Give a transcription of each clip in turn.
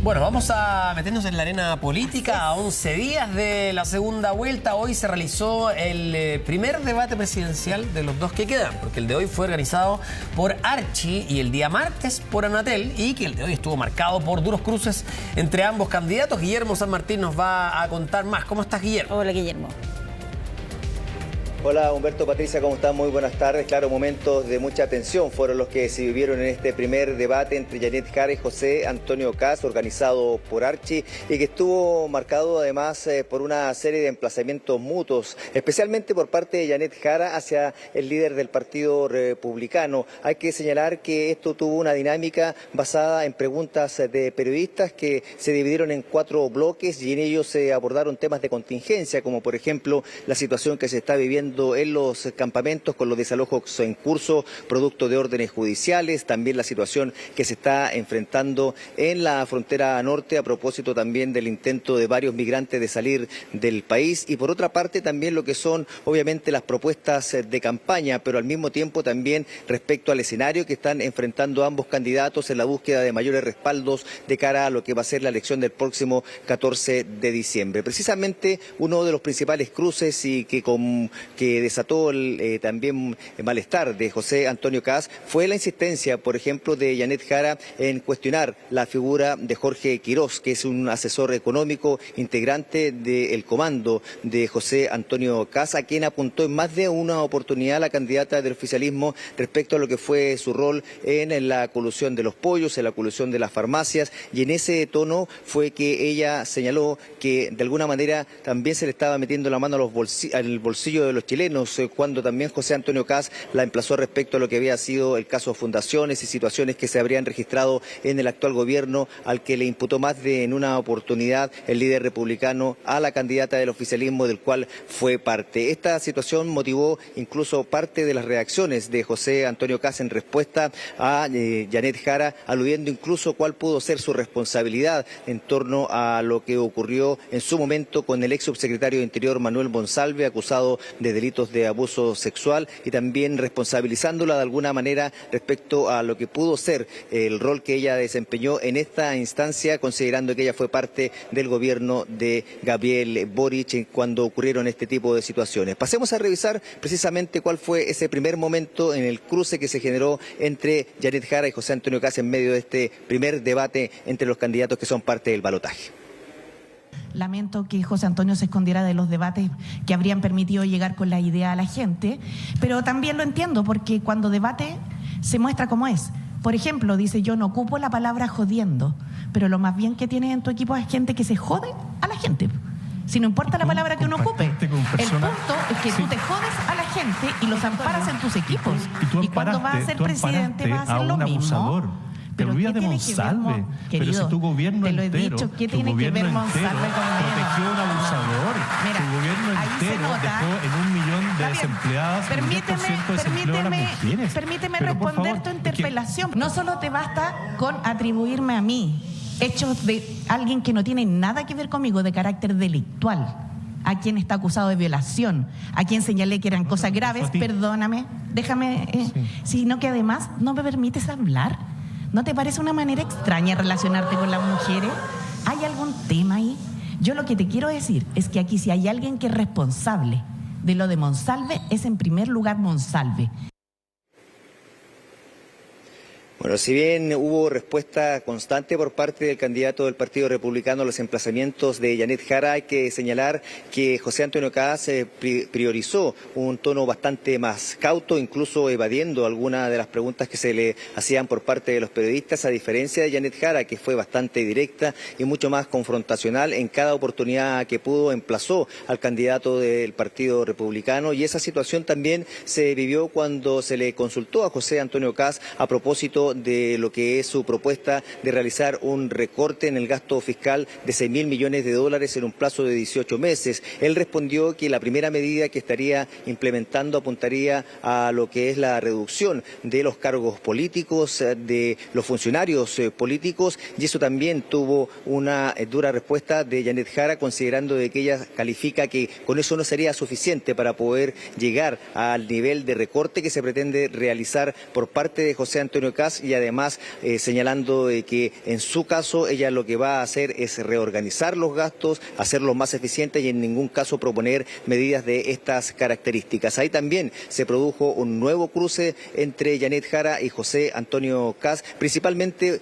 Bueno, vamos a meternos en la arena política a 11 días de la segunda vuelta. Hoy se realizó el primer debate presidencial de los dos que quedan, porque el de hoy fue organizado por Archie y el día martes por Anatel, y que el de hoy estuvo marcado por duros cruces entre ambos candidatos. Guillermo San Martín nos va a contar más. ¿Cómo estás, Guillermo? Hola, Guillermo. Hola Humberto, Patricia, ¿cómo están? Muy buenas tardes. Claro, momentos de mucha tensión fueron los que se vivieron en este primer debate entre Yanet Jara y José Antonio Kast, organizado por Archie, y que estuvo marcado además por una serie de emplazamientos mutuos, especialmente por parte de Yanet Jara hacia el líder del Partido Republicano. Hay que señalar que esto tuvo una dinámica basada en preguntas de periodistas que se dividieron en 4 bloques, y en ellos se abordaron temas de contingencia, como por ejemplo la situación que se está viviendo en los campamentos con los desalojos en curso, producto de órdenes judiciales, también la situación que se está enfrentando en la frontera norte a propósito también del intento de varios migrantes de salir del país, y por otra parte también lo que son obviamente las propuestas de campaña, pero al mismo tiempo también respecto al escenario que están enfrentando ambos candidatos en la búsqueda de mayores respaldos de cara a lo que va a ser la elección del próximo 14 de diciembre. Precisamente uno de los principales cruces y que desató también el malestar de José Antonio Kast fue la insistencia, por ejemplo, de Yanet Jara en cuestionar la figura de Jorge Quirós, que es un asesor económico integrante del comando de José Antonio Kast, a quien apuntó en más de una oportunidad la candidata del oficialismo respecto a lo que fue su rol en la colusión de los pollos, en la colusión de las farmacias, y en ese tono fue que ella señaló que de alguna manera también se le estaba metiendo la mano al bolsillo de los chilenos, cuando también José Antonio Kast la emplazó respecto a lo que había sido el caso de fundaciones y situaciones que se habrían registrado en el actual gobierno, al que le imputó más de en una oportunidad el líder republicano a la candidata del oficialismo del cual fue parte. Esta situación motivó incluso parte de las reacciones de José Antonio Kast en respuesta a Yanet Jara, aludiendo incluso cuál pudo ser su responsabilidad en torno a lo que ocurrió en su momento con el ex subsecretario de Interior Manuel Monsalve, acusado de delitos de abuso sexual, y también responsabilizándola de alguna manera respecto a lo que pudo ser el rol que ella desempeñó en esta instancia, considerando que ella fue parte del gobierno de Gabriel Boric cuando ocurrieron este tipo de situaciones. Pasemos a revisar precisamente cuál fue ese primer momento en el cruce que se generó entre Yanet Jara y José Antonio Kast en medio de este primer debate entre los candidatos que son parte del balotaje. Lamento que José Antonio se escondiera de los debates que habrían permitido llegar con la idea a la gente, pero también lo entiendo porque cuando debate se muestra cómo es. Por ejemplo, dice: yo no ocupo la palabra jodiendo, pero lo más bien que tienes en tu equipo es gente que se jode a la gente. Si no importa la palabra que uno ocupe, el punto es que tú te jodes a la gente y los amparas en tus equipos. Y cuando vas a ser presidente vas a hacer lo mismo. Te olvidas de Monsalve, pero si tu gobierno entero, ¿qué tiene que ver Monsalve con protegió a un abusador? Mira, tu gobierno entero dejó en 1 millón de desempleadas, el 10% de desempleo a las mujeres. Permíteme responder tu interpelación. No solo te basta con atribuirme a mí hechos de alguien que no tiene nada que ver conmigo, de carácter delictual, a quien está acusado de violación, a quien señalé que eran cosas graves, perdóname, déjame, sino que además no me permites hablar. ¿No te parece una manera extraña relacionarte con las mujeres? ¿Hay algún tema ahí? Yo lo que te quiero decir es que aquí si hay alguien que es responsable de lo de Monsalve, es en primer lugar Monsalve. Bueno, si bien hubo respuesta constante por parte del candidato del Partido Republicano a los emplazamientos de Yanet Jara, hay que señalar que José Antonio Kast priorizó un tono bastante más cauto, incluso evadiendo algunas de las preguntas que se le hacían por parte de los periodistas, a diferencia de Yanet Jara, que fue bastante directa y mucho más confrontacional. En cada oportunidad que pudo emplazó al candidato del Partido Republicano, y esa situación también se vivió cuando se le consultó a José Antonio Kast a propósito de lo que es su propuesta de realizar un recorte en el gasto fiscal de 6.000 millones de dólares en un plazo de 18 meses. Él respondió que la primera medida que estaría implementando apuntaría a lo que es la reducción de los cargos políticos, de los funcionarios políticos, y eso también tuvo una dura respuesta de Yanet Jara, considerando de que ella califica que con eso no sería suficiente para poder llegar al nivel de recorte que se pretende realizar por parte de José Antonio Kast, Cas, y además señalando que en su caso ella lo que va a hacer es reorganizar los gastos, hacerlos más eficientes y en ningún caso proponer medidas de estas características. Ahí también se produjo un nuevo cruce entre Janet Jara y José Antonio Cas, principalmente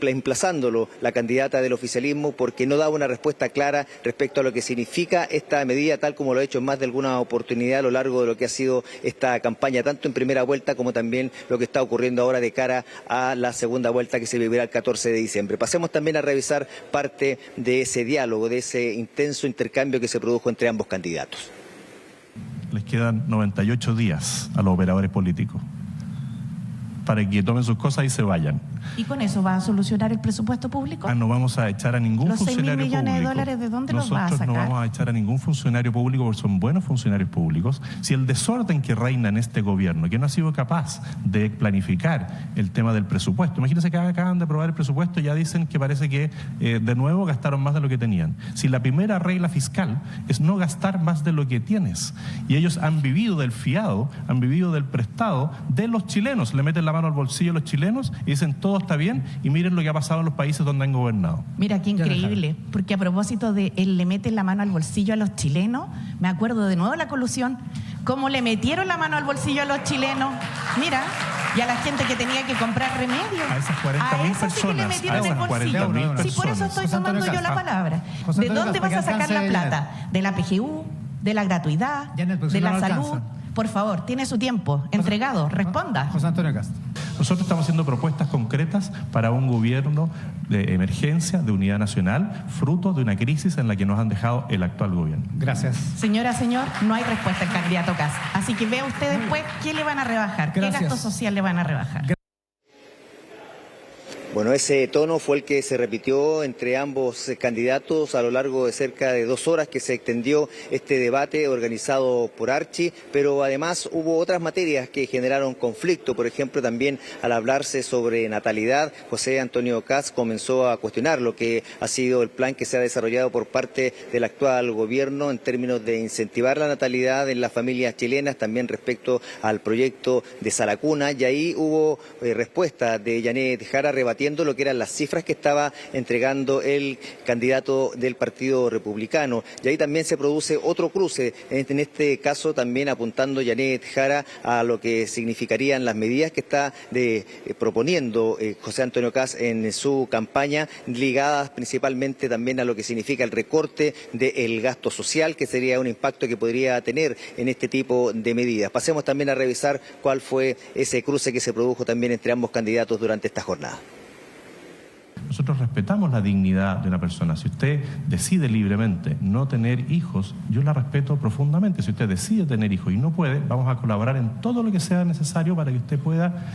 emplazándolo la candidata del oficialismo porque no daba una respuesta clara respecto a lo que significa esta medida, tal como lo ha hecho en más de alguna oportunidad a lo largo de lo que ha sido esta campaña, tanto en primera vuelta como también lo que está ocurriendo ahora de cara a la segunda vuelta que se vivirá el 14 de diciembre. Pasemos también a revisar parte de ese diálogo, de ese intenso intercambio que se produjo entre ambos candidatos. Les quedan 98 días a los operadores políticos para que tomen sus cosas y se vayan. ¿Y con eso va a solucionar el presupuesto público? No vamos a echar a ningún funcionario público. ¿Los 6.000 millones de dólares de dónde los va a sacar? Nosotros no vamos a echar a ningún funcionario público porque son buenos funcionarios públicos. Si el desorden que reina en este gobierno, que no ha sido capaz de planificar el tema del presupuesto, imagínense que acaban de aprobar el presupuesto y ya dicen que parece que de nuevo gastaron más de lo que tenían. Si la primera regla fiscal es no gastar más de lo que tienes, y ellos han vivido del fiado, han vivido del prestado de los chilenos, le meten la mano al bolsillo a los chilenos y dicen todo está bien, y miren lo que ha pasado en los países donde han gobernado. Mira qué increíble, porque a propósito de él le mete la mano al bolsillo a los chilenos, me acuerdo de nuevo de la colusión, cómo le metieron la mano al bolsillo a los chilenos, mira, y a la gente que tenía que comprar remedios. A esas 40.000 personas. Sí que le metieron el bolsillo. Sí, por eso estoy tomando yo la palabra. ¿De dónde vas a sacar la plata? ¿De la PGU? ¿De la gratuidad? ¿De la salud? Por favor, tiene su tiempo entregado, responda. José Antonio Cast. Nosotros estamos haciendo propuestas concretas para un gobierno de emergencia, de unidad nacional, fruto de una crisis en la que nos han dejado el actual gobierno. Gracias. Señor, no hay respuesta al candidato Cast. Así que vea usted después qué le van a rebajar, Gracias. qué gasto social le van a rebajar. Bueno, ese tono fue el que se repitió entre ambos candidatos a lo largo de cerca de 2 horas que se extendió este debate organizado por Archie, pero además hubo otras materias que generaron conflicto. Por ejemplo, también al hablarse sobre natalidad, José Antonio Cas comenzó a cuestionar lo que ha sido el plan que se ha desarrollado por parte del actual gobierno en términos de incentivar la natalidad en las familias chilenas, también respecto al proyecto de Salacuna, y ahí hubo respuesta de Janet Jara rebatiendo lo que eran las cifras que estaba entregando el candidato del Partido Republicano. Y ahí también se produce otro cruce, en este caso también apuntando Janet Jara a lo que significarían las medidas que está proponiendo José Antonio Cas en su campaña, ligadas principalmente también a lo que significa el recorte del gasto social, que sería un impacto que podría tener en este tipo de medidas. Pasemos también a revisar cuál fue ese cruce que se produjo también entre ambos candidatos durante esta jornada. Nosotros respetamos la dignidad de una persona. Si usted decide libremente no tener hijos, yo la respeto profundamente. Si usted decide tener hijos y no puede, vamos a colaborar en todo lo que sea necesario para que usted pueda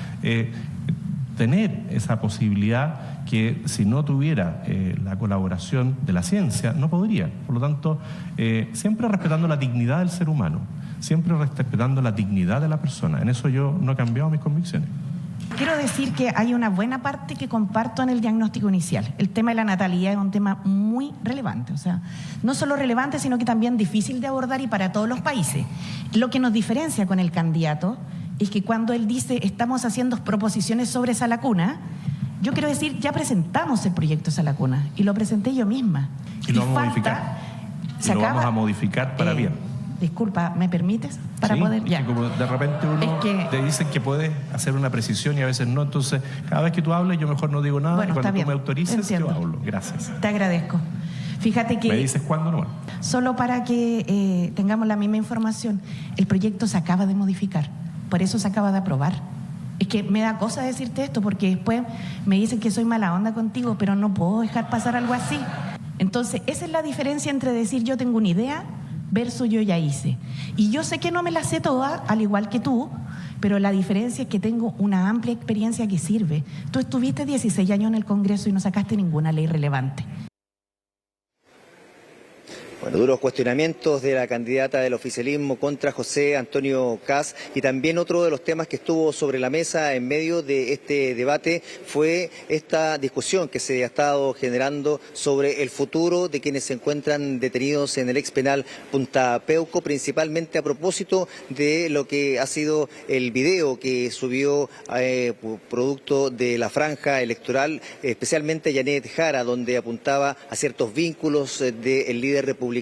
tener esa posibilidad que si no tuviera la colaboración de la ciencia, no podría. Por lo tanto, siempre respetando la dignidad del ser humano, siempre respetando la dignidad de la persona. En eso yo no he cambiado mis convicciones. Quiero decir que hay una buena parte que comparto en el diagnóstico inicial. El tema de la natalidad es un tema muy relevante, o sea, no solo relevante, sino que también difícil de abordar y para todos los países. Lo que nos diferencia con el candidato es que cuando él dice estamos haciendo proposiciones sobre Salacuna, yo quiero decir, ya presentamos el proyecto Salacuna y lo presenté yo misma. Y lo vamos a modificar. Y lo vamos a modificar para bien. Disculpa, ¿me permites? Para sí, poder. Ya. Como de repente uno te dicen que puedes hacer una precisión y a veces no, entonces cada vez que tú hables yo mejor no digo nada, bueno, y cuando tú bien. me autorices Entiendo. yo hablo. Gracias. Te agradezco. Fíjate que... ¿Me dices cuándo no? Solo para que tengamos la misma información, el proyecto se acaba de modificar, por eso se acaba de aprobar. Es que me da cosa decirte esto porque después me dicen que soy mala onda contigo, pero no puedo dejar pasar algo así. Entonces, esa es la diferencia entre decir yo tengo una idea versus yo ya hice. Y yo sé que no me la sé toda, al igual que tú, pero la diferencia es que tengo una amplia experiencia que sirve. Tú estuviste 16 años en el Congreso y no sacaste ninguna ley relevante. Bueno, duros cuestionamientos de la candidata del oficialismo contra José Antonio Kast, y también otro de los temas que estuvo sobre la mesa en medio de este debate fue esta discusión que se ha estado generando sobre el futuro de quienes se encuentran detenidos en el ex penal Punta Peuco, principalmente a propósito de lo que ha sido el video que subió producto de la franja electoral, especialmente Janet Jara, donde apuntaba a ciertos vínculos del líder republicano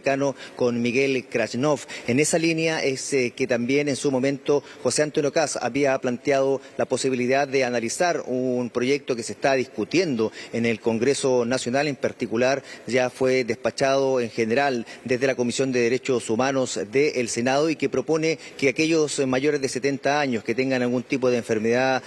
con Miguel Krasnov. En esa línea es que también en su momento José Antonio Kast había planteado la posibilidad de analizar un proyecto que se está discutiendo en el Congreso Nacional. En particular ya fue despachado en general desde la Comisión de Derechos Humanos del Senado, y que propone que aquellos mayores de 70 años que tengan algún tipo de enfermedad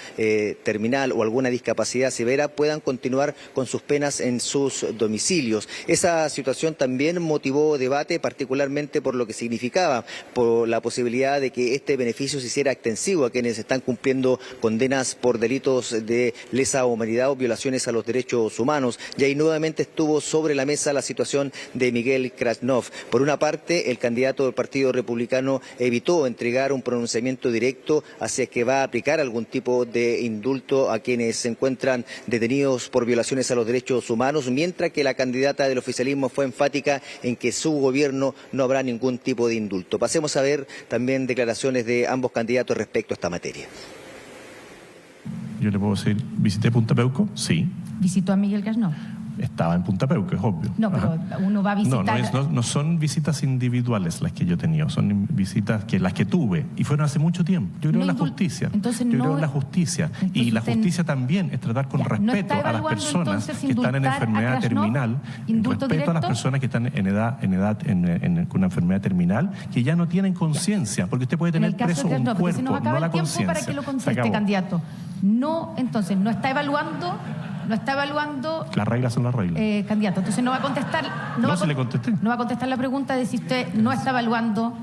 terminal o alguna discapacidad severa puedan continuar con sus penas en sus domicilios. Esa situación también motivó debate, particularmente por lo que significaba, por la posibilidad de que este beneficio se hiciera extensivo a quienes están cumpliendo condenas por delitos de lesa humanidad o violaciones a los derechos humanos. Y ahí nuevamente estuvo sobre la mesa la situación de Miguel Krasnov. Por una parte, el candidato del Partido Republicano evitó entregar un pronunciamiento directo hacia que va a aplicar algún tipo de indulto a quienes se encuentran detenidos por violaciones a los derechos humanos, mientras que la candidata del oficialismo fue enfática en que su gobierno no habrá ningún tipo de indulto. Pasemos a ver también declaraciones de ambos candidatos respecto a esta materia. Yo le puedo decir, ¿visité Punta Peuco? Sí. ¿Visitó a Miguel Krasnov? Estaba en Punta Peuco, es obvio. No, pero uno va a visitar... No son visitas individuales las que yo he tenido, son visitas las que tuve, y fueron hace mucho tiempo. Yo creo en la justicia. Entonces yo creo en la justicia. Y la justicia también es tratar con respeto a las personas que están en enfermedad terminal, respeto a las personas que están con una enfermedad terminal, que ya no tienen conciencia, porque usted puede tener preso un cuerpo, no la conciencia. Para que lo conteste, candidato. No, entonces, no está evaluando... Las reglas son las reglas. Candidato, entonces no va a contestar... le contesté. No va a contestar la pregunta de si usted no está evaluando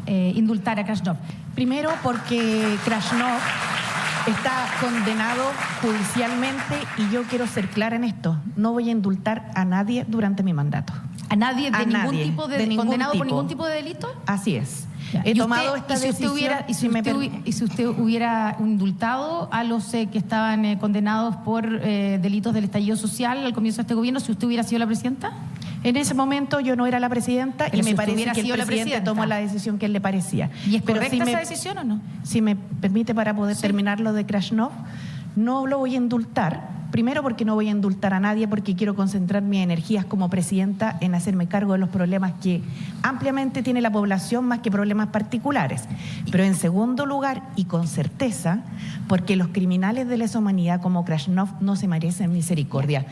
indultar a Krasnov. Primero porque Krasnov está condenado judicialmente, y yo quiero ser clara en esto. No voy a indultar a nadie durante mi mandato. ¿A nadie de ningún tipo de condenado por ningún tipo de delito? Así es. He tomado esta decisión. ¿Y si usted hubiera indultado a los que estaban condenados por delitos del estallido social al comienzo de este gobierno, si usted hubiera sido la presidenta? En ese momento yo no era la presidenta, y me parece que el presidente tomó la decisión que él le parecía. ¿Y es correcta esa decisión o no? Si me permite, para poder terminar lo de Krasnov, no lo voy a indultar. Primero porque no voy a indultar a nadie, porque quiero concentrar mis energías como presidenta en hacerme cargo de los problemas que ampliamente tiene la población, más que problemas particulares. Pero en segundo lugar, y con certeza, porque los criminales de lesa humanidad como Krasnov no se merecen misericordia.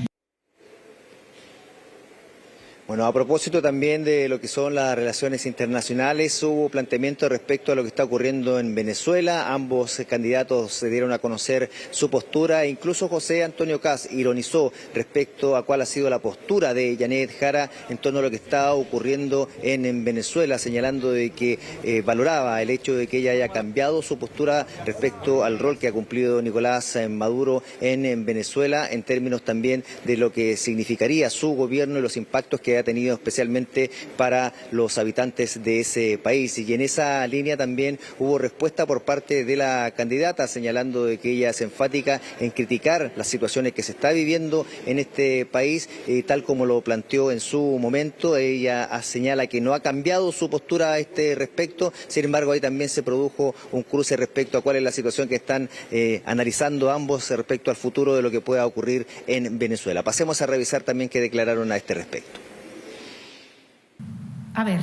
Bueno, a propósito también de lo que son las relaciones internacionales, hubo planteamiento respecto a lo que está ocurriendo en Venezuela. Ambos candidatos se dieron a conocer su postura, e incluso José Antonio Kast ironizó respecto a cuál ha sido la postura de Janet Jara en torno a lo que está ocurriendo en Venezuela, señalando de que valoraba el hecho de que ella haya cambiado su postura respecto al rol que ha cumplido Nicolás Maduro en Venezuela, en términos también de lo que significaría su gobierno y los impactos que ha tenido especialmente para los habitantes de ese país. Y en esa línea también hubo respuesta por parte de la candidata, señalando de que ella es enfática en criticar las situaciones que se está viviendo en este país, tal como lo planteó en su momento. Ella señala que no ha cambiado su postura a este respecto, sin embargo ahí también se produjo un cruce respecto a cuál es la situación que están analizando ambos respecto al futuro de lo que pueda ocurrir en Venezuela. Pasemos a revisar también qué declararon a este respecto. A ver,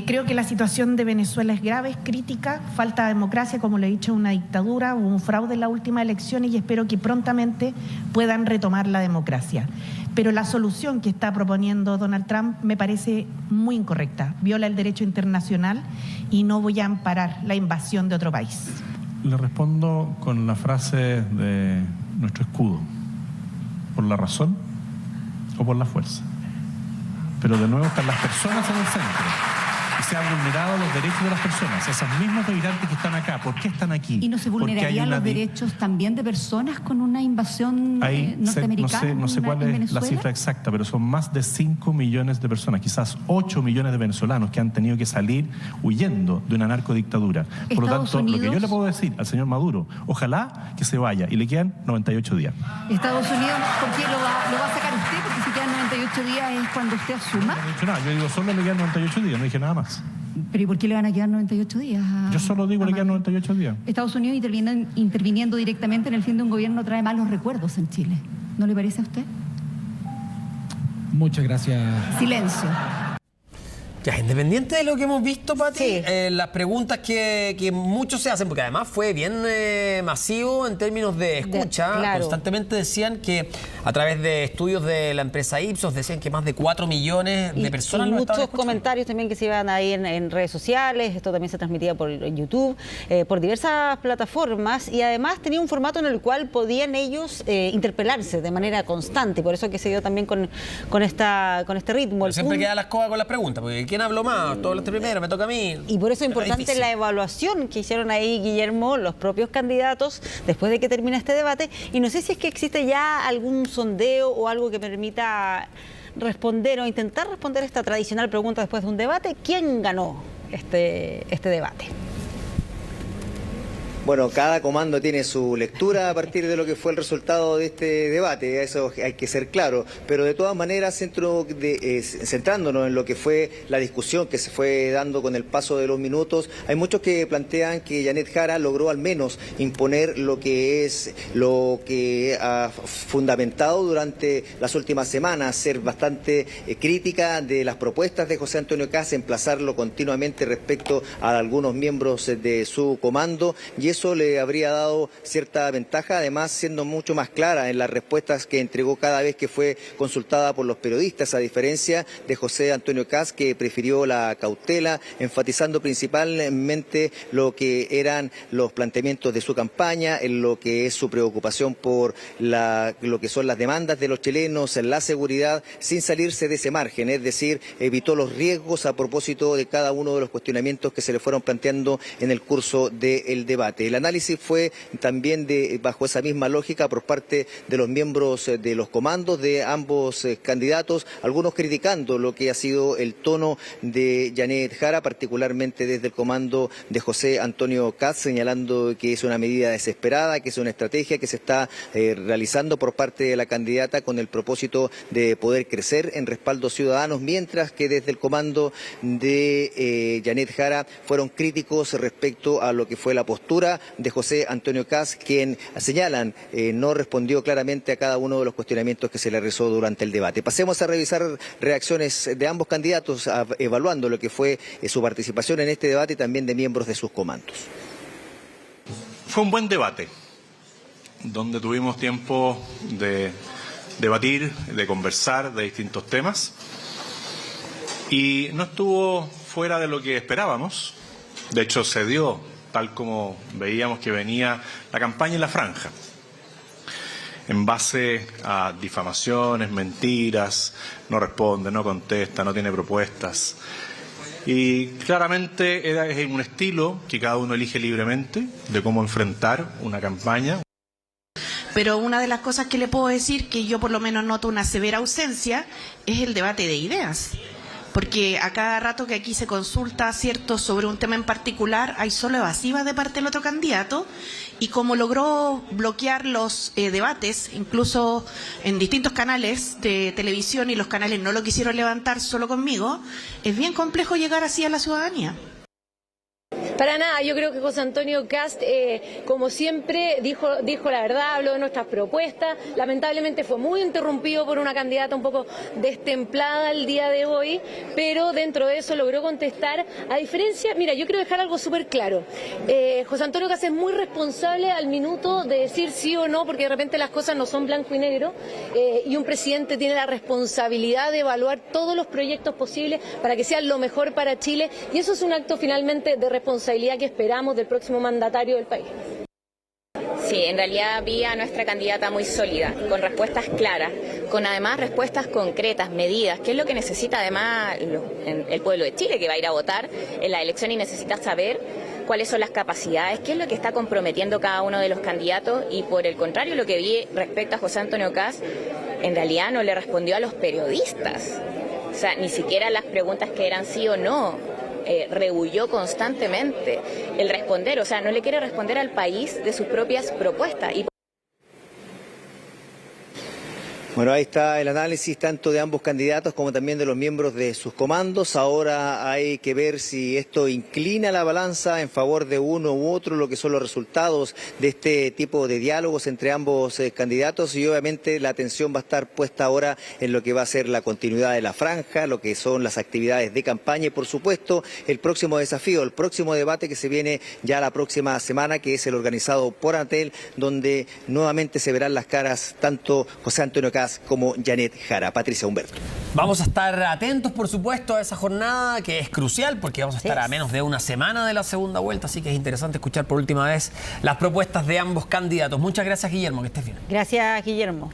creo que la situación de Venezuela es grave, es crítica, falta democracia, como le he dicho, una dictadura, hubo un fraude en las últimas elecciones, y espero que prontamente puedan retomar la democracia. Pero la solución que está proponiendo Donald Trump me parece muy incorrecta, viola el derecho internacional, y no voy a amparar la invasión de otro país. Le respondo con la frase de nuestro escudo: por la razón o por la fuerza. Pero de nuevo están las personas en el centro. Y se han vulnerado los derechos de las personas. Esos mismos migrantes que están acá, ¿por qué están aquí? ¿Y no se vulnerarían los derechos también de personas con una invasión norteamericana? No sé cuál es la cifra exacta, pero son más de 5 millones de personas, quizás 8 millones de venezolanos que han tenido que salir huyendo de una narcodictadura. Por lo tanto, lo que yo le puedo decir al señor Maduro, ojalá que se vaya, y le quedan 98 días. Estados Unidos, ¿por qué lo va a sacar usted? Porque si quedan 98 días es cuando usted asuma. No he dicho nada, yo digo solo le quedan 98 días, no dije nada más. ¿Pero y por qué le van a quedar 98 días? Yo solo digo le quedan 98 días. Estados Unidos interviniendo directamente en el fin de un gobierno trae malos recuerdos en Chile. ¿No le parece a usted? Muchas gracias. Silencio. Ya, independiente de lo que hemos visto, Pati, Sí. las preguntas que muchos se hacen, porque además fue bien masivo en términos de escucha, claro. Constantemente decían que a través de estudios de la empresa Ipsos decían que más de 4 millones de personas y lo estaban muchos escuchando. comentarios también que se iban ahí en redes sociales. Esto también se transmitía por YouTube, por diversas plataformas, y además tenía un formato en el cual podían ellos interpelarse de manera constante, y por eso que se dio también con este ritmo. Pero siempre queda la escoba con las preguntas, porque ¿quién habló más? Tú hablaste primero, me toca a mí. Y por eso es Era importante difícil. la evaluación que hicieron ahí, Guillermo, los propios candidatos, después de que termine este debate. Y no sé si es que existe ya algún sondeo o algo que permita responder o intentar responder esta tradicional pregunta después de un debate. ¿Quién ganó este debate? Bueno, cada comando tiene su lectura a partir de lo que fue el resultado de este debate, eso hay que ser claro, pero de todas maneras, centrándonos en lo que fue la discusión que se fue dando con el paso de los minutos, hay muchos que plantean que Yanet Jara logró al menos imponer lo que ha fundamentado durante las últimas semanas, ser bastante crítica de las propuestas de José Antonio Kast, emplazarlo continuamente respecto a algunos miembros de su comando, y eso le habría dado cierta ventaja, además siendo mucho más clara en las respuestas que entregó cada vez que fue consultada por los periodistas, a diferencia de José Antonio Kast, que prefirió la cautela, enfatizando principalmente lo que eran los planteamientos de su campaña, en lo que es su preocupación por lo que son las demandas de los chilenos, en la seguridad, sin salirse de ese margen, es decir, evitó los riesgos a propósito de cada uno de los cuestionamientos que se le fueron planteando en el curso del debate. El análisis fue también bajo esa misma lógica por parte de los miembros de los comandos de ambos candidatos, algunos criticando lo que ha sido el tono de Yanet Jara, particularmente desde el comando de José Antonio Kast, señalando que es una medida desesperada, que es una estrategia que se está realizando por parte de la candidata con el propósito de poder crecer en respaldos ciudadanos, mientras que desde el comando de Yanet Jara fueron críticos respecto a lo que fue la postura de José Antonio Kast, quien señalan no respondió claramente a cada uno de los cuestionamientos que se le realizó durante el debate. Pasemos a revisar reacciones de ambos candidatos, evaluando lo que fue su participación en este debate y también de miembros de sus comandos. Fue un buen debate, donde tuvimos tiempo de debatir, de conversar de distintos temas, y no estuvo fuera de lo que esperábamos. De hecho, se dio tal como veíamos que venía la campaña en la franja, en base a difamaciones, mentiras, no responde, no contesta, no tiene propuestas. Y claramente es un estilo que cada uno elige libremente de cómo enfrentar una campaña. Pero una de las cosas que le puedo decir, que yo por lo menos noto una severa ausencia, es el debate de ideas. Porque a cada rato que aquí se consulta, ¿cierto?, sobre un tema en particular, hay solo evasivas de parte del otro candidato, y como logró bloquear los debates, incluso en distintos canales de televisión, y los canales no lo quisieron levantar solo conmigo, es bien complejo llegar así a la ciudadanía. Para nada, yo creo que José Antonio Kast, como siempre, dijo la verdad, habló de nuestras propuestas. Lamentablemente fue muy interrumpido por una candidata un poco destemplada el día de hoy, pero dentro de eso logró contestar. A diferencia, mira, yo quiero dejar algo súper claro. José Antonio Kast es muy responsable al minuto de decir sí o no, porque de repente las cosas no son blanco y negro, y un presidente tiene la responsabilidad de evaluar todos los proyectos posibles para que sean lo mejor para Chile, y eso es un acto finalmente de responsabilidad que esperamos del próximo mandatario del país. Sí, en realidad vi a nuestra candidata muy sólida, con respuestas claras, con además respuestas concretas, medidas, que es lo que necesita además el pueblo de Chile, que va a ir a votar en la elección y necesita saber cuáles son las capacidades, qué es lo que está comprometiendo cada uno de los candidatos. Y por el contrario, lo que vi respecto a José Antonio Kast, en realidad no le respondió a los periodistas. O sea, ni siquiera las preguntas que eran sí o no, rehuyó constantemente el responder. O sea, no le quiere responder al país de sus propias propuestas. Bueno, ahí está el análisis tanto de ambos candidatos como también de los miembros de sus comandos. Ahora hay que ver si esto inclina la balanza en favor de uno u otro, lo que son los resultados de este tipo de diálogos entre ambos candidatos, y obviamente la atención va a estar puesta ahora en lo que va a ser la continuidad de la franja, lo que son las actividades de campaña y por supuesto el próximo desafío, el próximo debate que se viene ya la próxima semana, que es el organizado por Anatel, donde nuevamente se verán las caras tanto José Antonio Kast como Janet Jara. Patricia, Humberto. Vamos a estar atentos, por supuesto, a esa jornada que es crucial porque vamos a estar a menos de una semana de la segunda vuelta, así que es interesante escuchar por última vez las propuestas de ambos candidatos. Muchas gracias, Guillermo, que estés bien. Gracias, Guillermo.